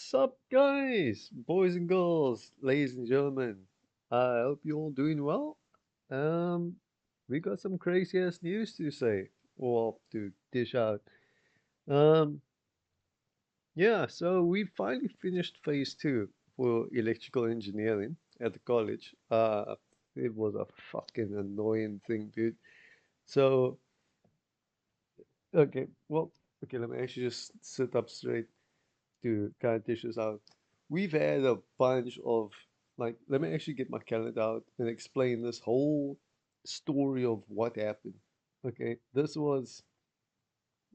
Sup, guys, boys and girls, ladies and gentlemen. I hope you all doing well. Um, we got some crazy ass news to say or to dish out. Um, yeah, so we finally finished phase two for electrical engineering at the college. It was a fucking annoying thing, dude. So, okay, well, okay, let me actually just sit up straight to kind of dish this out. We've had a bunch of let me actually get my calendar out and explain this whole story of what happened. Okay, this was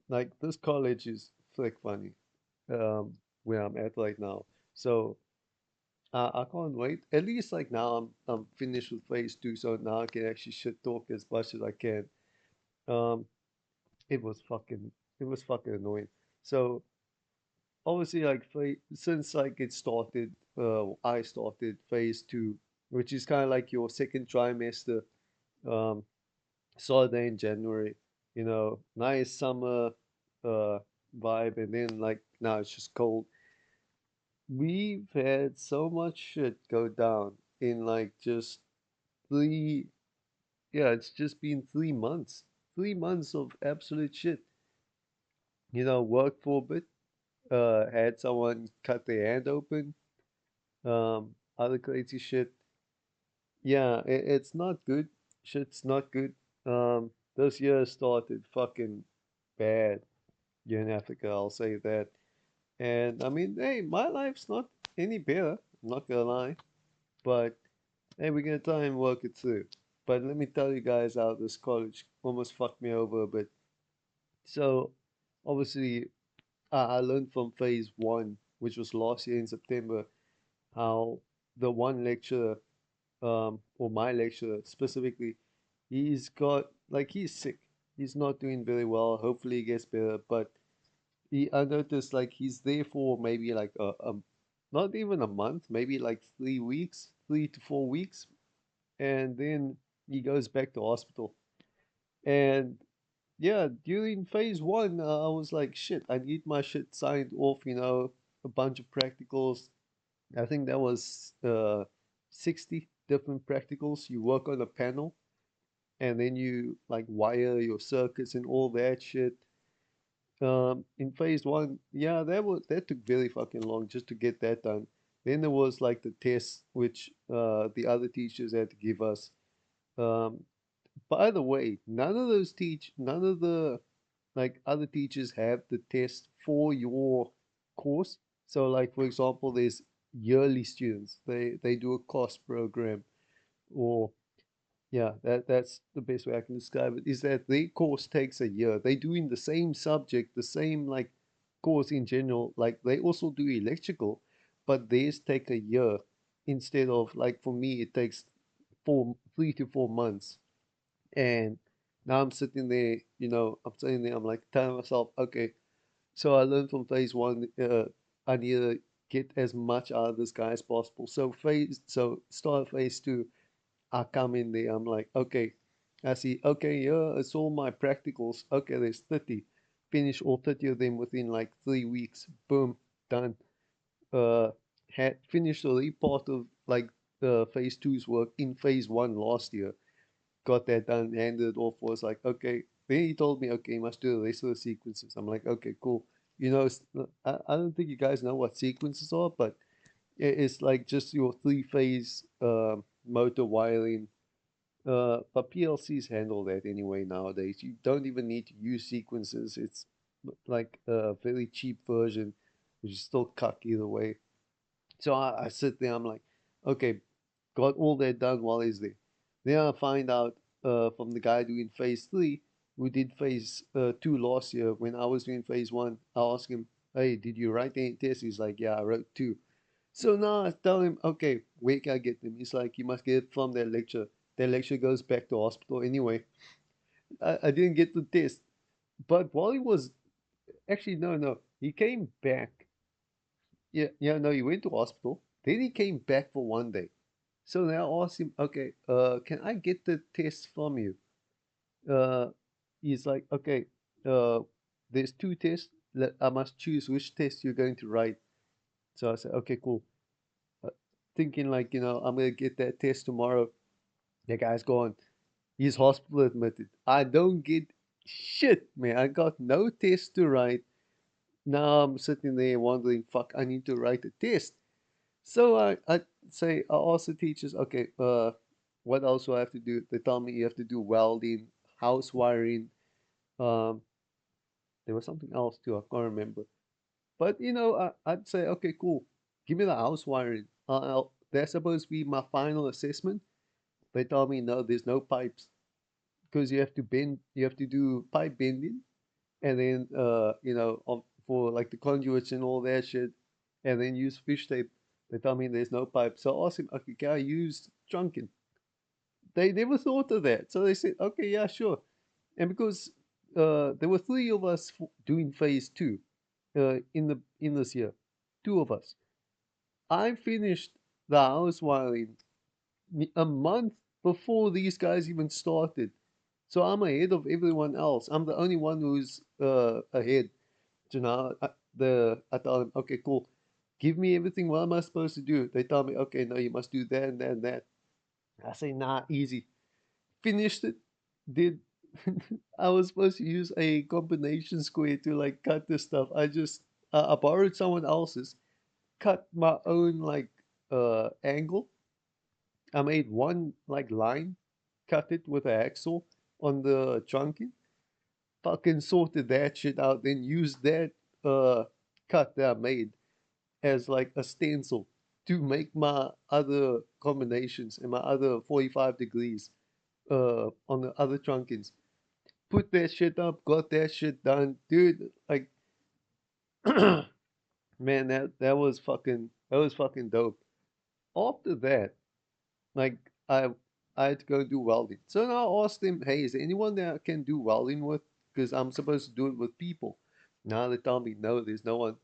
this college is flick funny, where I'm at right now. So I can't wait. At least like now I'm finished with phase two, so now I can actually shit talk as much as I can. Um, it was fucking it was fucking annoying. So obviously since like it started I started phase two, which is kind of like your second trimester. um Started in January, nice summer uh vibe, and then like now it's just cold. We've had so much shit go down in like just three yeah, it's just been 3 months. 3 months of absolute shit. Worked for a bit, had someone cut their hand open, other crazy shit. Yeah, it's not good. Shit's not good. This year started fucking bad here in Africa, I'll say that. And I mean, hey, my life's not any better, I'm not gonna lie. But hey, we're gonna try and work it through. But let me tell you guys how this college almost fucked me over a bit. So, obviously, I learned from phase one, which was last year in September, how the one lecturer, or my lecturer specifically, he's sick. He's not doing very well. Hopefully he gets better. But I noticed like he's there for maybe like not even a month, maybe like 3 weeks, 3 to 4 weeks, and then he goes back to hospital. And yeah, during phase one, I was like, shit, I need my shit signed off. A bunch of practicals. I think that was 60 different practicals. You work on a panel, and then you like wire your circuits and all that shit. In phase one, yeah, that took very fucking long just to get that done. Then there was like the test, which the other teachers had to give us. Um, by the way, none of the like other teachers have the test for your course. So, like for example, there's yearly students. They do a cost program, or yeah, that's the best way I can describe it. Is that their course takes a year. They doing the same subject, the same like course in general. Like they also do electrical, but theirs take a year instead of like for me it takes 3 to 4 months. And now I'm sitting there, I'm like telling myself, okay, so I learned from phase one, I need to get as much out of this guy as possible. So start phase two, I come in there, I'm like, okay, I see, okay, yeah, it's all my practicals. Okay, there's 30. Finish all 30 of them within like 3 weeks. Boom, done. Uh, had finished already part of like the phase two's work in phase one last year. Got that done, handed it off, was like, okay. Then he told me, okay, you must do the rest of the sequences. I'm like, okay, cool. I don't think you guys know what sequences are, but it's like just your three-phase motor wiring. But PLCs handle that anyway nowadays. You don't even need to use sequences. It's like a very cheap version, which is still cuck either way. So I sit there, I'm like, okay, got all that done while he's there. Then I find out from the guy doing phase three, who did phase two last year when I was doing phase one. I asked him, hey, did you write any tests? He's like, yeah, I wrote two. So now I tell him, okay, where can I get them? He's like, you must get it from that lecture. That lecture goes back to hospital anyway. I didn't get the test. But while he was actually, no, no, he came back. Yeah, yeah, no, he went to hospital. Then he came back for one day. So now I asked him, okay, can I get the test from you? Uh, he's like, okay, uh, there's two tests. I must choose which test you're going to write. So I said, okay, cool. Uh, Thinking like, I'm gonna get that test tomorrow. The guy's gone. He's hospital admitted. I don't get shit, man. I got no test to write. Now I'm sitting there wondering, fuck, I need to write a test. So I ask the teachers, okay, what else do I have to do? They tell me you have to do welding, house wiring. Um, there was something else too. I can't remember. But I'd say, okay, cool. Give me the house wiring. That's supposed to be my final assessment. They tell me no, there's no pipes because you have to bend. You have to do pipe bending, and then for like the conduits and all that shit, and then use fish tape. They tell me there's no pipe. So I asked him, okay, can I use trunking? They never thought of that. So they said, okay, yeah, sure. And because there were three of us doing phase two in this year, two of us. I finished the house wiring a month before these guys even started. So I'm ahead of everyone else. I'm the only one who's ahead. So now I tell them, okay, cool. Give me everything. What am I supposed to do? They tell me, okay, no, you must do that and that and that. I say, nah, easy. Finished it. Did I was supposed to use a combination square to like cut this stuff. I borrowed someone else's, cut my own like angle. I made one like line, cut it with an axle on the trunking, fucking sorted that shit out, then used that uh cut that I made as like a stencil to make my other combinations and my other 45 degrees on the other trunkings. Put that shit up, got that shit done, dude. Like, man, that was fucking dope. After that, like I I had to go do welding. So now I asked them, hey, is there anyone that I can do welding with? Because I'm supposed to do it with people. Now they tell me no, there's no one.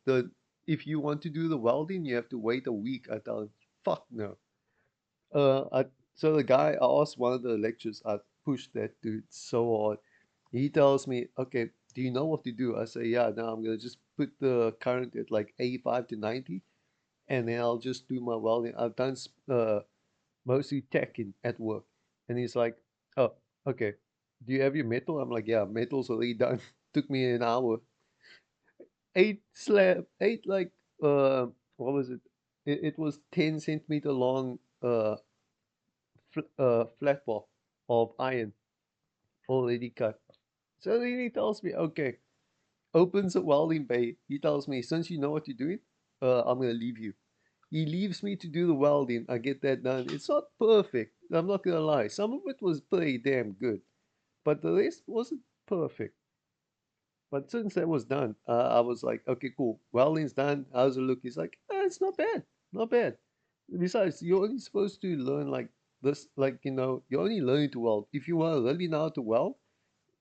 If you want to do the welding, you have to wait a week. I tell them, fuck no. So the guy, I asked one of the lecturers, I pushed that dude so hard. He tells me, okay, do you know what to do? I say, yeah, now I'm gonna just put the current at like 85 to 90, and then I'll just do my welding. I've done mostly teching at work. And he's like, oh, okay. Do you have your metal? I'm like, yeah, metal's already done. Took me an hour. Eight like, what was it? It was 10 centimeter long flat bar of iron already cut. So then he tells me, okay, opens a welding bay. He tells me, since you know what you're doing, I'm gonna leave you. He leaves me to do the welding. I get that done. It's not perfect. I'm not gonna lie. Some of it was pretty damn good, but the rest wasn't perfect. But since that was done, I was like, okay, cool. Welding's done. How's it look? He's like, it's not bad, not bad. Besides, you're only supposed to learn like this, like you're only learning to weld. If you want to really know how to weld,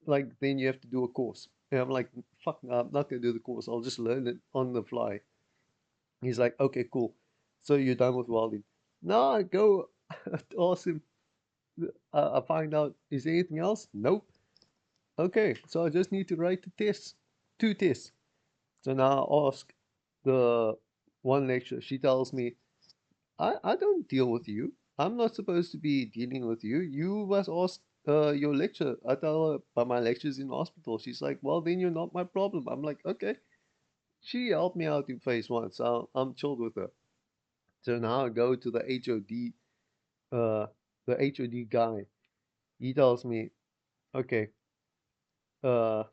like then you have to do a course. And I'm like, fuck, no, I'm not gonna do the course. I'll just learn it on the fly. He's like, okay, cool. So you're done with welding. Now I go ask him. I find out, is there anything else? Nope. Okay, so I just need to write the tests, two tests. So now I ask the one lecturer. She tells me, I don't deal with you. I'm not supposed to be dealing with you. You must ask your lecturer. I tell her, but my lecture's in hospital. She's like, well, then you're not my problem. I'm like, okay. She helped me out in phase one, so I'm chilled with her. So now I go to the HOD, uh, the HOD guy. He tells me, okay, uh,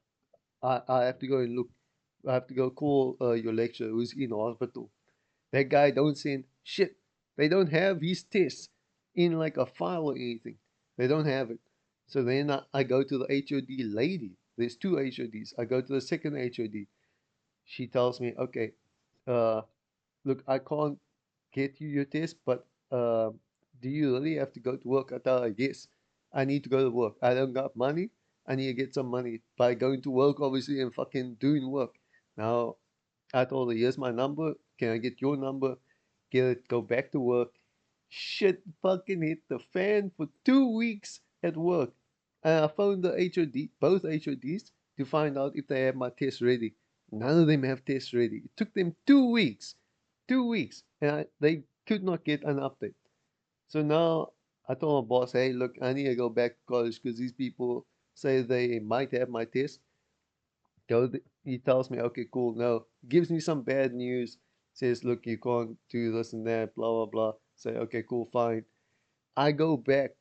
I have to go and look. I have to go call your lecturer who's in hospital. That guy don't send shit. They don't have his tests in like a file or anything. They don't have it. So then I go to the HOD lady. There's two HODs. I go to the second HOD. She tells me, okay, uh, look, I can't get you your test, but do you really have to go to work? I tell her, yes, I need to go to work. I don't got money. I need to get some money by going to work, obviously, and fucking doing work. Now, I told her, here's my number. Can I get your number? Get it, go back to work. Shit fucking hit the fan for 2 weeks at work. And I phoned the HOD, both HODs, to find out if they have my test ready. None of them have tests ready. It took them 2 weeks. 2 weeks, and they could not get an update. So now I told my boss, hey, look, I need to go back to college because these people say they might have my test. He tells me, okay, cool. No, gives me some bad news. Says, look, you can't do this and that, blah blah blah. Say, okay, cool, fine. I go back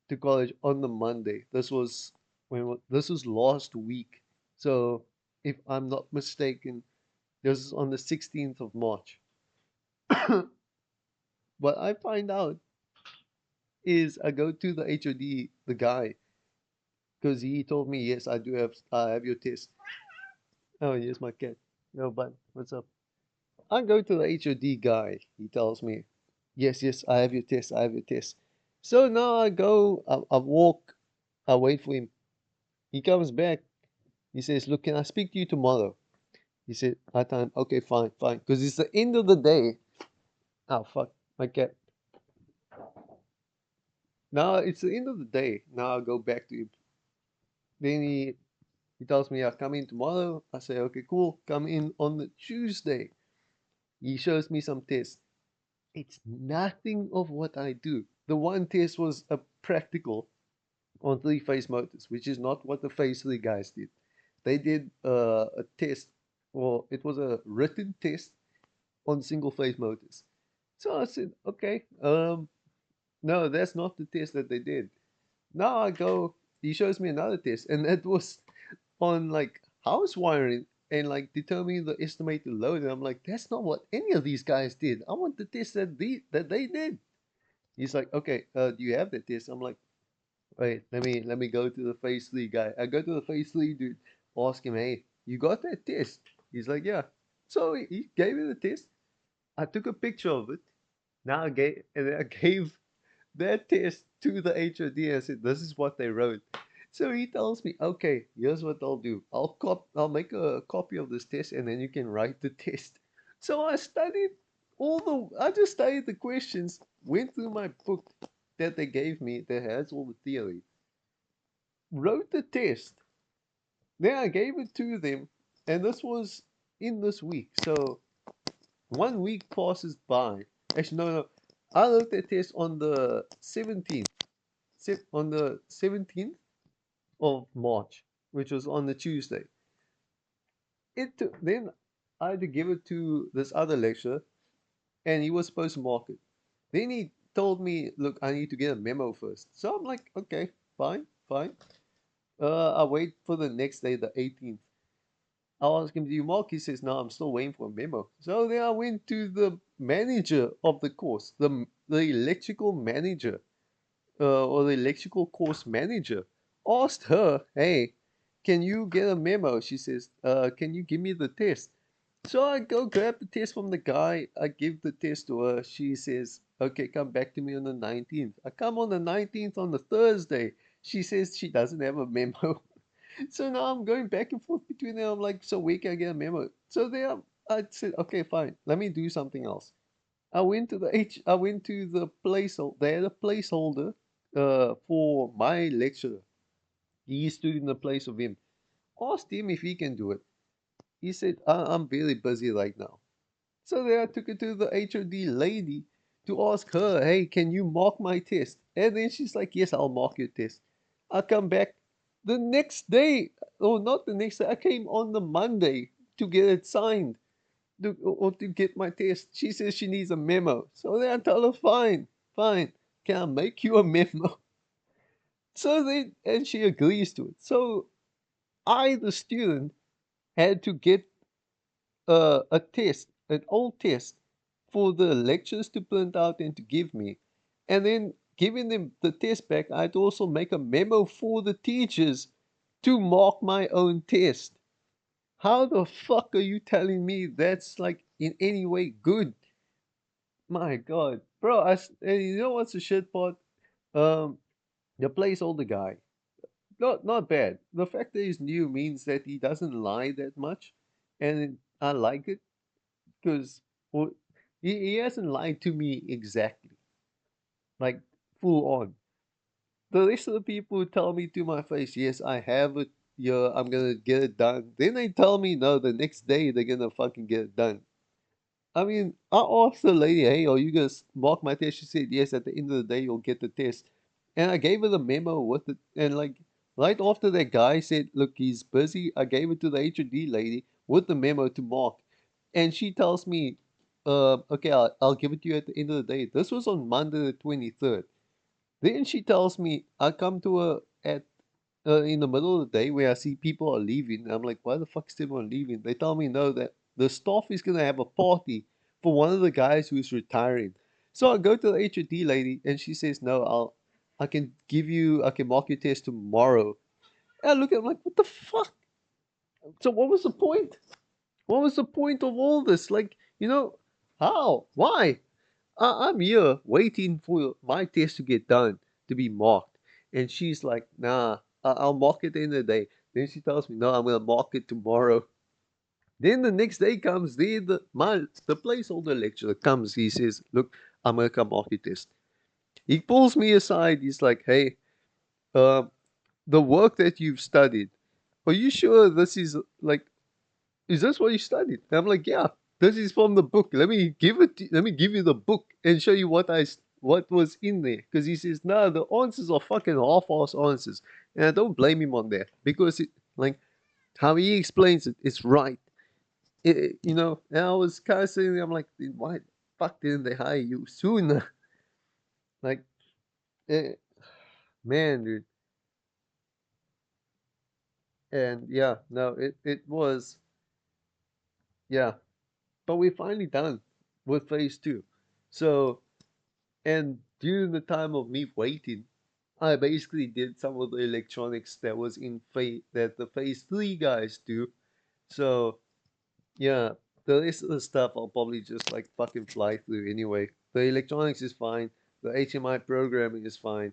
to college on the Monday. This was last week. So if I'm not mistaken, this is on the 16th of March. What I find out is I go to the HOD, the guy, because he told me, yes, I have your test. Oh, yes, my cat. No, but what's up? I go to the HOD guy. He tells me, yes, yes, I have your test. I have your test. So now I go, I walk, I wait for him. He comes back. He says, look, can I speak to you tomorrow? He said, I time, okay, fine, fine. Because it's the end of the day. Oh, fuck, my cat. Now it's the end of the day. Now I go back to him. Then he tells me, I'll come in tomorrow. I say, okay, cool. Come in on the Tuesday. He shows me some tests. It's nothing of what I do. The one test was a practical on three phase motors, which is not what the phase three guys did. They did a test, or it was a written test on single phase motors. So I said, okay, no, that's not the test that they did. Now I go, he shows me another test, and that was on like house wiring and like determining the estimated load. And I'm like, that's not what any of these guys did. I want the test that they did. He's like, okay, do you have that test? I'm like, wait, let me go to the phase three guy. I go to the phase three dude, ask him, hey, you got that test? He's like, yeah. So he gave me the test. I took a picture of it. Now I gave that test to the HOD. I said, this is what they wrote. So he tells me, okay, here's what I'll do. I'll make a copy of this test and then you can write the test. So I just studied the questions, went through my book that they gave me that has all the theory, wrote the test, then I gave it to them, and this was in this week. So 1 week passes by. Actually, no, no. I wrote that test on the 17th, on the 17th of March, which was on the Tuesday. Then I had to give it to this other lecturer, and he was supposed to mark it. Then he told me, look, I need to get a memo first. So I'm like, okay, fine, fine. I wait for the next day, the 18th. I asked him, do you mark? He says, no, I'm still waiting for a memo. So then I went to the manager of the course, the electrical manager, or the electrical course manager. Asked her, hey, can you get a memo? She says, can you give me the test? So I go grab the test from the guy. I give the test to her. She says, okay, come back to me on the 19th. I come on the 19th on the Thursday. She says she doesn't have a memo. So now I'm going back and forth between them. I'm like, so where can I get a memo? So there I said, okay, fine. Let me do something else. I went to the placeholder. They had a placeholder for my lecturer. He stood in the place of him. Asked him if he can do it. He said, I'm very busy right now. So then I took it to the HOD lady to ask her, hey, can you mark my test? And then she's like, yes, I'll mark your test. I come back the next day, or not the next day, I came on the Monday to get it signed or to get my test. She says she needs a memo. So then I tell her, fine, fine, can I make you a memo? So then, and she agrees to it. So I, the student, had to get a test, an old test for the lecturers to print out and to give me. And then giving them the test back, I'd also make a memo for the teachers to mark my own test. How the fuck are you telling me that's like in any way good? My God, bro! And you know what's the shit part? Um, the placeholder guy, not bad. The fact that he's new means that he doesn't lie that much, and I like it because well, he hasn't lied to me exactly, like full on. The rest of the people who tell me to my face, yes, I have it, yeah, I'm gonna get it done. Then they tell me no, the next day they're gonna fucking get it done. I mean, I asked the lady, "Hey, are you gonna mark my test?" She said, "Yes. At the end of the day, you'll get the test." And I gave her the memo with it, and like right after that guy said, "Look, he's busy," I gave it to the HOD lady with the memo to mark, and she tells me, "Okay, I'll give it to you at the end of the day." This was on Monday the 23rd. Then she tells me I come to her at in the middle of the day where I see people are leaving. I'm like, why the fuck is everyone leaving? They tell me no, that the staff is gonna have a party for one of the guys who's retiring. So I go to the HOD lady and she says, no, I can mark your test tomorrow. And I look at him like, what the fuck? So what was the point? What was the point of all this? Like, how? Why? I'm here waiting for my test to get done to be marked. And she's like, nah, I'll mark it in the day. Then she tells me, no, I'm going to mark it tomorrow. Then the next day comes, the placeholder lecturer comes. He says, look, I'm going to come mark your test. He pulls me aside. He's like, hey, uh, the work that you've studied, are you sure this is like is this what you studied? And I'm like, yeah, this is from the book. Let me give you the book and show you what was in there. Because he says, no, the answers are fucking half-ass answers, and I don't blame him on that because like how he explains it, it's right. And I was kind of saying, I'm like, why the fuck didn't they hire you sooner? Like, eh, man, dude, and yeah, no, it was yeah, but we're finally done with phase two, so. And during the time of me waiting, I basically did some of the electronics that was in phase that the phase three guys do. So yeah, the rest of the stuff I'll probably just like fucking fly through anyway. The electronics is fine, the HMI programming is fine,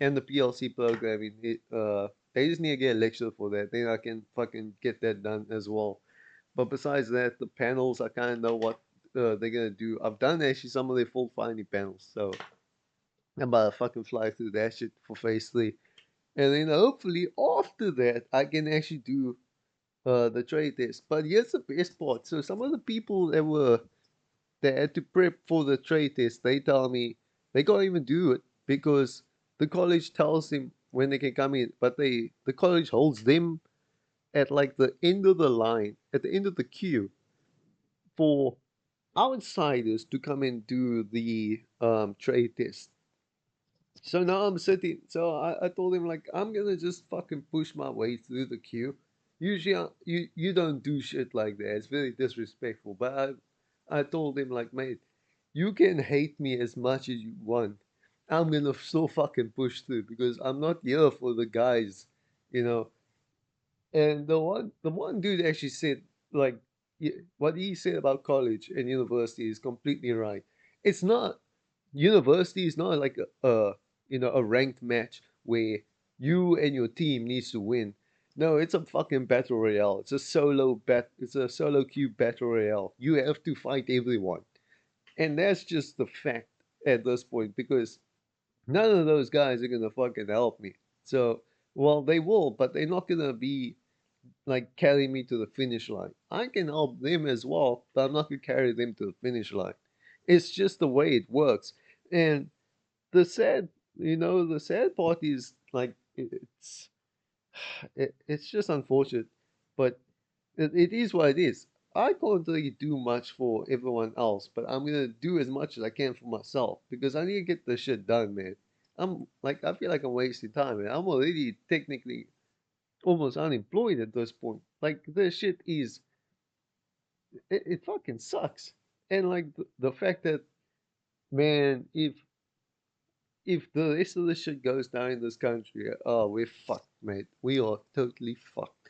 and the PLC programming. They just need to get a lecture for that. Then I can fucking get that done as well. But besides that, the panels I kind of know what they're gonna do. I've done actually some of their full finding panels, so I'm about to fucking fly through that shit for phase three. And then hopefully after that, I can actually do the trade test. But here's the best part. So some of the people that had to prep for the trade test, they tell me they can't even do it because the college tells them when they can come in, but the college holds them at like the end of the line, at the end of the queue for outsiders to come and do the trade test. So now I'm sitting. So I told him like I'm gonna just fucking push my way through the queue. Usually you don't do shit like that. It's very disrespectful. But I told him like, mate, you can hate me as much as you want. I'm gonna still fucking push through because I'm not here for the guys, you know. And the one dude actually said like what he said about college and university is completely right. It's not university is not like a ranked match where you and your team needs to win. No, it's a fucking battle royale. It's a solo queue battle royale. You have to fight everyone. And that's just the fact at this point because none of those guys are gonna fucking help me. So well they will, but they're not gonna be like carry me to the finish line. I can help them as well, but I'm not gonna carry them to the finish line. It's just the way it works. And the sad, the sad part is like it's just unfortunate, but it is what it is. I can't really do much for everyone else, but I'm gonna do as much as I can for myself because I need to get this shit done, man. I feel like I'm wasting time, man. I'm already technically almost unemployed at this point. Like this shit it fucking sucks. And like the fact that man, if the rest of the shit goes down in this country, oh, we're fucked, mate. We are totally fucked.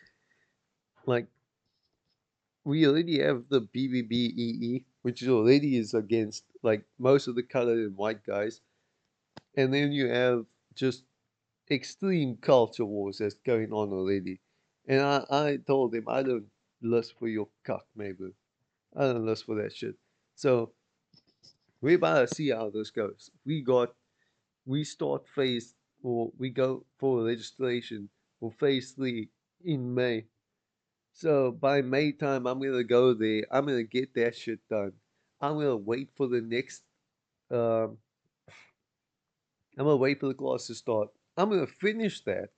Like we already have the BBBEE, which is already is against like most of the colored and white guys, and then you have just extreme culture wars that's going on already. And I told him I don't lust for your cock, maybe. I don't lust for that shit. So we about to see how this goes. We start phase or we go for registration for phase three in May. So by May time I'm gonna go there. I'm gonna get that shit done. I'm gonna wait for the next. Um, I'm gonna wait for the class to start. I'm gonna finish that.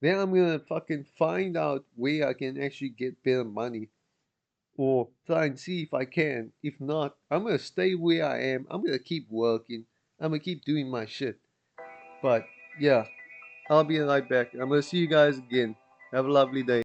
Then I'm gonna fucking find out where I can actually get better money, or try and see if I can. If not, I'm gonna stay where I am. I'm gonna keep working. I'm gonna keep doing my shit. But yeah, I'll be right back. I'm gonna see you guys again. Have a lovely day.